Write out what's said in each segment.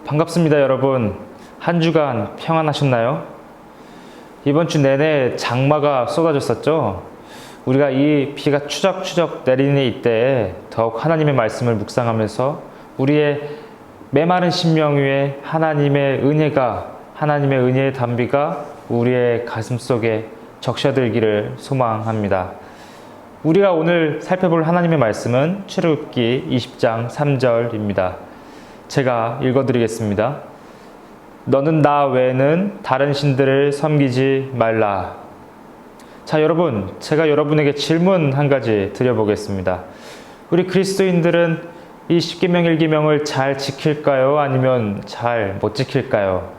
반갑습니다, 여러분. 한 주간 평안하셨나요? 이번 주 내내 장마가 쏟아졌었죠? 우리가 이 비가 추적추적 내리는 이때에 더욱 하나님의 말씀을 묵상하면서 우리의 메마른 심령 위에 하나님의 은혜의 담비가 우리의 가슴 속에 적셔들기를 소망합니다. 우리가 오늘 살펴볼 하나님의 말씀은 출애굽기 20장 3절입니다. 제가 읽어드리겠습니다. 너는 나 외에는 다른 신들을 섬기지 말라. 자, 여러분, 제가 여러분에게 질문 한 가지 드려보겠습니다. 우리 그리스도인들은 이 십계명 1계명을 잘 지킬까요? 아니면 잘 못 지킬까요?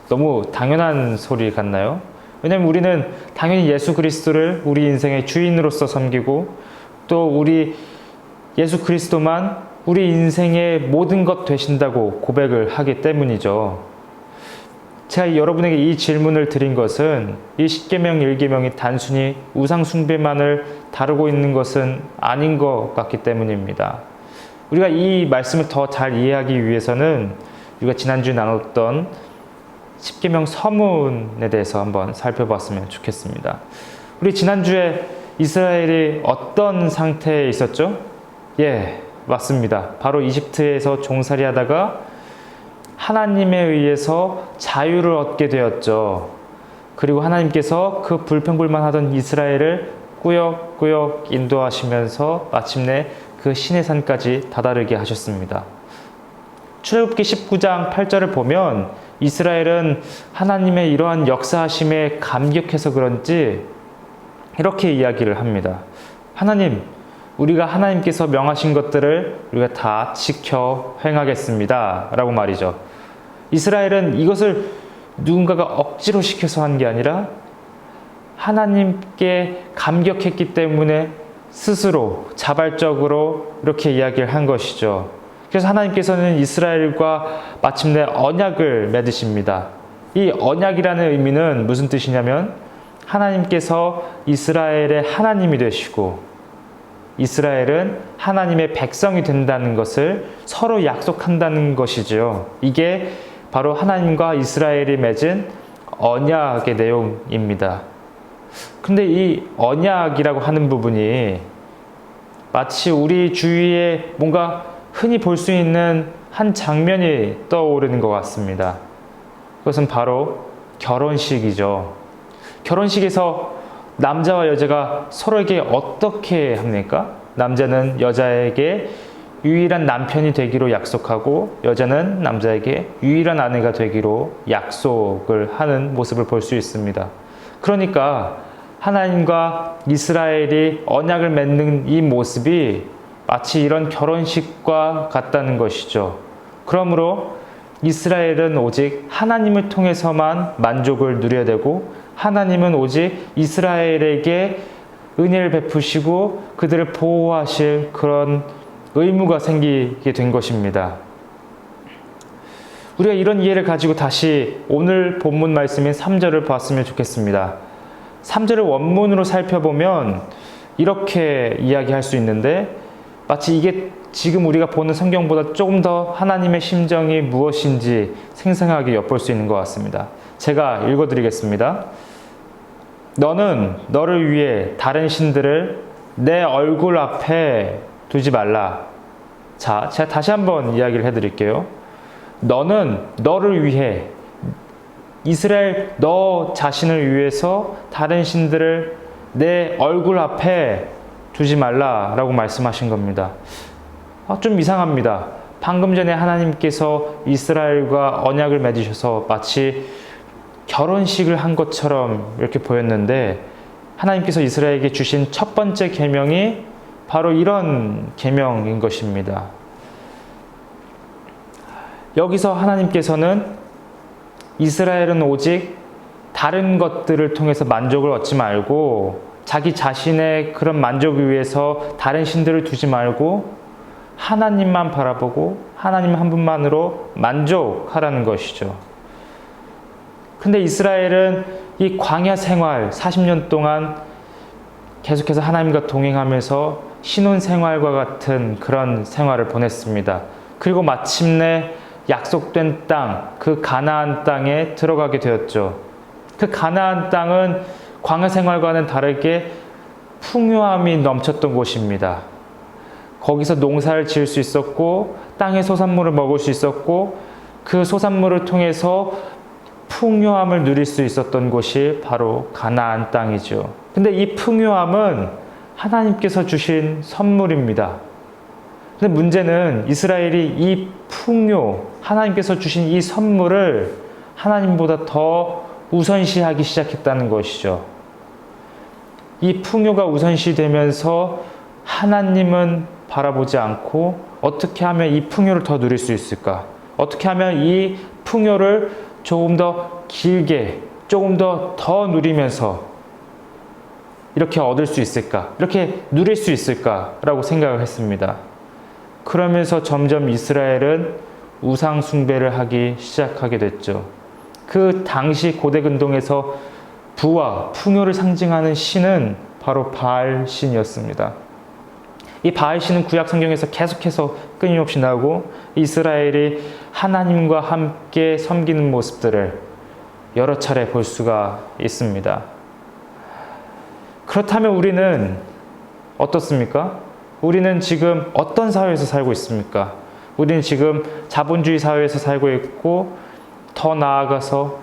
너무 당연한 소리 같나요? 왜냐면 우리는 당연히 예수 그리스도를 우리 인생의 주인으로서 섬기고 또 우리 예수 그리스도만 우리 인생의 모든 것 되신다고 고백을 하기 때문이죠. 제가 여러분에게 이 질문을 드린 것은 이 십계명 1계명이 단순히 우상 숭배만을 다루고 있는 것은 아닌 것 같기 때문입니다. 우리가 이 말씀을 더 잘 이해하기 위해서는 우리가 지난주에 나눴던 십계명 서문에 대해서 한번 살펴봤으면 좋겠습니다. 우리 지난주에 이스라엘이 어떤 상태에 있었죠? 맞습니다. 바로 이집트에서 종살이 하다가 하나님에 의해서 자유를 얻게 되었죠. 그리고 하나님께서 그 불평불만하던 이스라엘을 꾸역꾸역 인도하시면서 마침내 그 시내산까지 다다르게 하셨습니다. 출애굽기 19장 8절을 보면 이스라엘은 하나님의 이러한 역사하심에 감격해서 그런지 이렇게 이야기를 합니다. 하나님, 우리가 하나님께서 명하신 것들을 우리가 다 지켜 행하겠습니다. 라고 말이죠. 이스라엘은 이것을 누군가가 억지로 시켜서 한 게 아니라 하나님께 감격했기 때문에 스스로 자발적으로 이렇게 이야기를 한 것이죠. 그래서 하나님께서는 이스라엘과 마침내 언약을 맺으십니다. 이 언약이라는 의미는 무슨 뜻이냐면 하나님께서 이스라엘의 하나님이 되시고 이스라엘은 하나님의 백성이 된다는 것을 서로 약속한다는 것이죠. 이게 바로 하나님과 이스라엘이 맺은 언약의 내용입니다. 근데 이 언약이라고 하는 부분이 마치 우리 주위에 뭔가 흔히 볼 수 있는 한 장면이 떠오르는 것 같습니다. 그것은 바로 결혼식이죠. 결혼식에서 남자와 여자가 서로에게 어떻게 합니까? 남자는 여자에게 유일한 남편이 되기로 약속하고 여자는 남자에게 유일한 아내가 되기로 약속을 하는 모습을 볼 수 있습니다. 그러니까 하나님과 이스라엘이 언약을 맺는 이 모습이 마치 이런 결혼식과 같다는 것이죠. 그러므로 이스라엘은 오직 하나님을 통해서만 만족을 누려야 되고 하나님은 오직 이스라엘에게 은혜를 베푸시고 그들을 보호하실 그런 의무가 생기게 된 것입니다. 우리가 이런 이해를 가지고 다시 오늘 본문 말씀인 3절을 봤으면 좋겠습니다. 3절을 원문으로 살펴보면 이렇게 이야기할 수 있는데 마치 이게 지금 우리가 보는 성경보다 조금 더 하나님의 심정이 무엇인지 생생하게 엿볼 수 있는 것 같습니다. 제가 읽어드리겠습니다. 너는 너를 위해 다른 신들을 내 얼굴 앞에 두지 말라. 자, 제가 다시 한번 이야기를 해드릴게요. 너는 너를 위해 이스라엘 너 자신을 위해서 다른 신들을 내 얼굴 앞에 두지 말라라고 말씀하신 겁니다. 좀 이상합니다. 방금 전에 하나님께서 이스라엘과 언약을 맺으셔서 마치 결혼식을 한 것처럼 이렇게 보였는데 하나님께서 이스라엘에게 주신 첫 번째 계명이 바로 이런 계명인 것입니다. 여기서 하나님께서는 이스라엘은 오직 다른 것들을 통해서 만족을 얻지 말고 자기 자신의 그런 만족을 위해서 다른 신들을 두지 말고 하나님만 바라보고 하나님 한 분만으로 만족하라는 것이죠. 근데 이스라엘은 이 광야 생활 40년 동안 계속해서 하나님과 동행하면서 신혼 생활과 같은 그런 생활을 보냈습니다. 그리고 마침내 약속된 땅, 그 가나안 땅에 들어가게 되었죠. 그 가나안 땅은 광야 생활과는 다르게 풍요함이 넘쳤던 곳입니다. 거기서 농사를 지을 수 있었고 땅의 소산물을 먹을 수 있었고 그 소산물을 통해서 풍요함을 누릴 수 있었던 곳이 바로 가나안 땅이죠. 근데 이 풍요함은 하나님께서 주신 선물입니다. 근데 문제는 이스라엘이 이 풍요, 하나님께서 주신 이 선물을 하나님보다 더 우선시하기 시작했다는 것이죠. 이 풍요가 우선시되면서 하나님은 바라보지 않고 어떻게 하면 이 풍요를 더 누릴 수 있을까? 어떻게 하면 이 풍요를 조금 더 길게, 조금 더 누리면서 이렇게 얻을 수 있을까? 이렇게 누릴 수 있을까라고 생각을 했습니다. 그러면서 점점 이스라엘은 우상 숭배를 하기 시작하게 됐죠. 그 당시 고대 근동에서 부와 풍요를 상징하는 신은 바로 바알 신이었습니다. 이 바알 신은 구약 성경에서 계속해서 끊임없이 나오고 이스라엘이 하나님과 함께 섬기는 모습들을 여러 차례 볼 수가 있습니다. 그렇다면 우리는 어떻습니까? 우리는 지금 어떤 사회에서 살고 있습니까? 우리는 지금 자본주의 사회에서 살고 있고 더 나아가서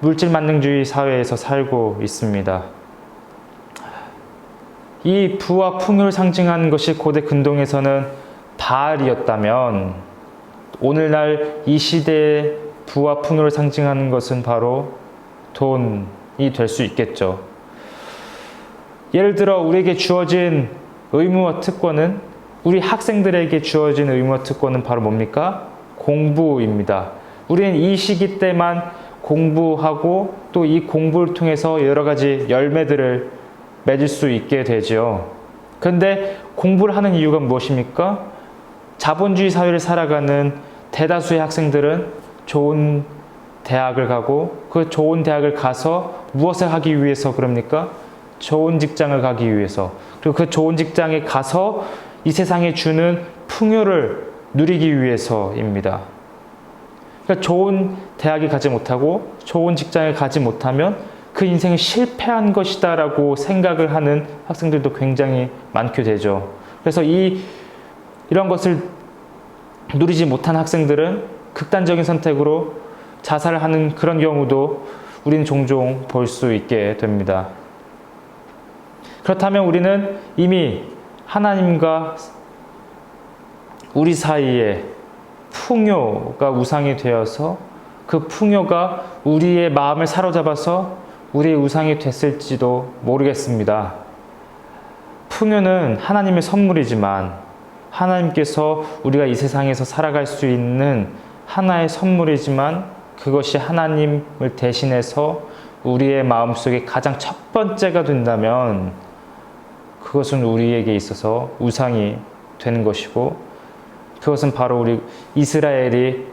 물질 만능주의 사회에서 살고 있습니다. 이 부와 풍요를 상징하는 것이 고대 근동에서는 바알이었다면 오늘날 이 시대의 부와 풍요를 상징하는 것은 바로 돈이 될 수 있겠죠. 예를 들어 우리에게 주어진 의무와 특권은, 우리 학생들에게 주어진 의무와 특권은 바로 뭡니까? 공부입니다. 우리는 이 시기 때만 공부하고 또 이 공부를 통해서 여러 가지 열매들을 맺을 수 있게 되죠. 그런데 공부를 하는 이유가 무엇입니까? 자본주의 사회를 살아가는 대다수의 학생들은 좋은 대학을 가고 그 좋은 대학을 가서 무엇을 하기 위해서 그럽니까? 좋은 직장을 가기 위해서, 그리고 그 좋은 직장에 가서 이 세상에 주는 풍요를 누리기 위해서입니다. 그러니까 좋은 대학에 가지 못하고 좋은 직장에 가지 못하면 그 인생이 실패한 것이다 라고 생각을 하는 학생들도 굉장히 많게 되죠. 그래서 이런 것을 누리지 못한 학생들은 극단적인 선택으로 자살을 하는 그런 경우도 우리는 종종 볼 수 있게 됩니다. 그렇다면 우리는 이미 하나님과 우리 사이에 풍요가 우상이 되어서 그 풍요가 우리의 마음을 사로잡아서 우리의 우상이 됐을지도 모르겠습니다. 풍요는 하나님의 선물이지만 하나님께서 우리가 이 세상에서 살아갈 수 있는 하나의 선물이지만 그것이 하나님을 대신해서 우리의 마음속에 가장 첫 번째가 된다면 그것은 우리에게 있어서 우상이 되는 것이고, 그것은 바로 우리 이스라엘이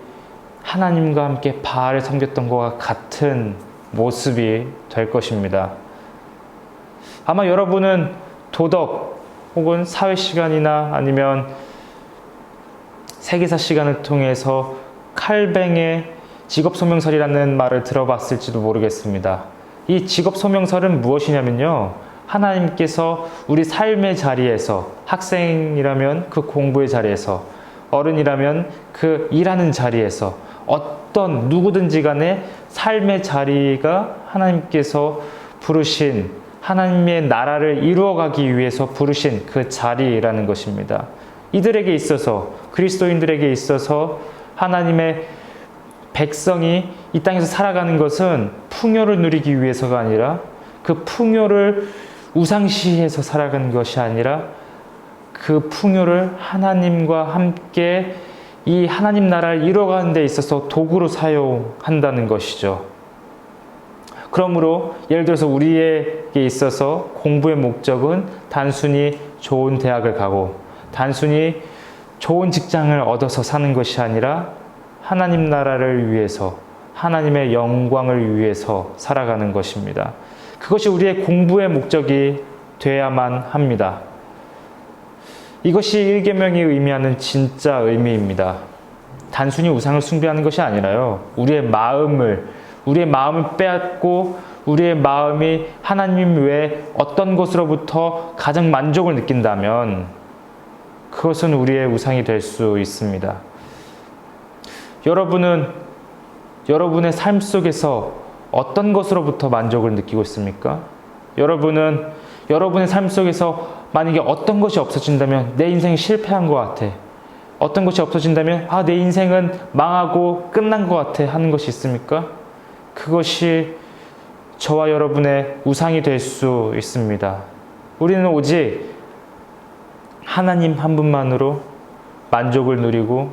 하나님과 함께 바알을 섬겼던 것과 같은 모습이 될 것입니다. 아마 여러분은 도덕 혹은 사회 시간이나 아니면 세계사 시간을 통해서 칼뱅의 직업소명설이라는 말을 들어봤을지도 모르겠습니다. 이 직업소명설은 무엇이냐면요, 하나님께서 우리 삶의 자리에서, 학생이라면 그 공부의 자리에서, 어른이라면 그 일하는 자리에서, 어떤 누구든지 간에 삶의 자리가 하나님께서 부르신, 하나님의 나라를 이루어가기 위해서 부르신 그 자리라는 것입니다. 이들에게 있어서, 그리스도인들에게 있어서 하나님의 백성이 이 땅에서 살아가는 것은 풍요를 누리기 위해서가 아니라, 그 풍요를 우상시해서 살아가는 것이 아니라 그 풍요를 하나님과 함께 이 하나님 나라를 이루어가는 데 있어서 도구로 사용한다는 것이죠. 그러므로 예를 들어서 우리에게 있어서 공부의 목적은 단순히 좋은 대학을 가고 단순히 좋은 직장을 얻어서 사는 것이 아니라 하나님 나라를 위해서, 하나님의 영광을 위해서 살아가는 것입니다. 그것이 우리의 공부의 목적이 되어야만 합니다. 이것이 1계명이 의미하는 진짜 의미입니다. 단순히 우상을 숭배하는 것이 아니라요. 우리의 마음을 빼앗고 우리의 마음이 하나님 외에 어떤 것으로부터 가장 만족을 느낀다면 그것은 우리의 우상이 될 수 있습니다. 여러분의 삶 속에서 어떤 것으로부터 만족을 느끼고 있습니까? 여러분의 삶 속에서 만약에 어떤 것이 없어진다면 내 인생이 실패한 것 같아. 어떤 것이 없어진다면 내 인생은 망하고 끝난 것 같아 하는 것이 있습니까? 그것이 저와 여러분의 우상이 될 수 있습니다. 우리는 오직 하나님 한 분만으로 만족을 누리고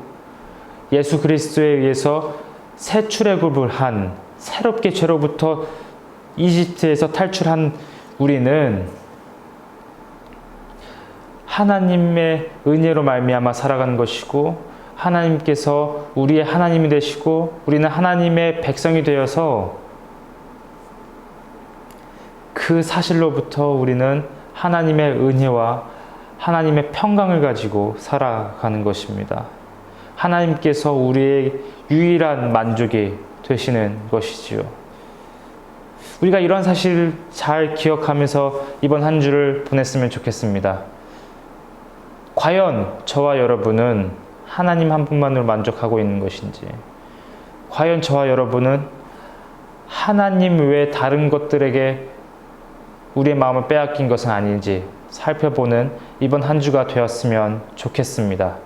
예수 그리스도에 의해서 새 출애굽을 한 새롭게 죄로부터 이집트에서 탈출한 우리는 하나님의 은혜로 말미암아 살아가는 것이고 하나님께서 우리의 하나님이 되시고 우리는 하나님의 백성이 되어서 그 사실로부터 우리는 하나님의 은혜와 하나님의 평강을 가지고 살아가는 것입니다. 하나님께서 우리의 유일한 만족이 되시는 것이지요. 우리가 이런 사실을 잘 기억하면서 이번 한 주를 보냈으면 좋겠습니다. 과연 저와 여러분은 하나님 한 분만으로 만족하고 있는 것인지, 과연 저와 여러분은 하나님 외에 다른 것들에게 우리의 마음을 빼앗긴 것은 아닌지 살펴보는 이번 한 주가 되었으면 좋겠습니다.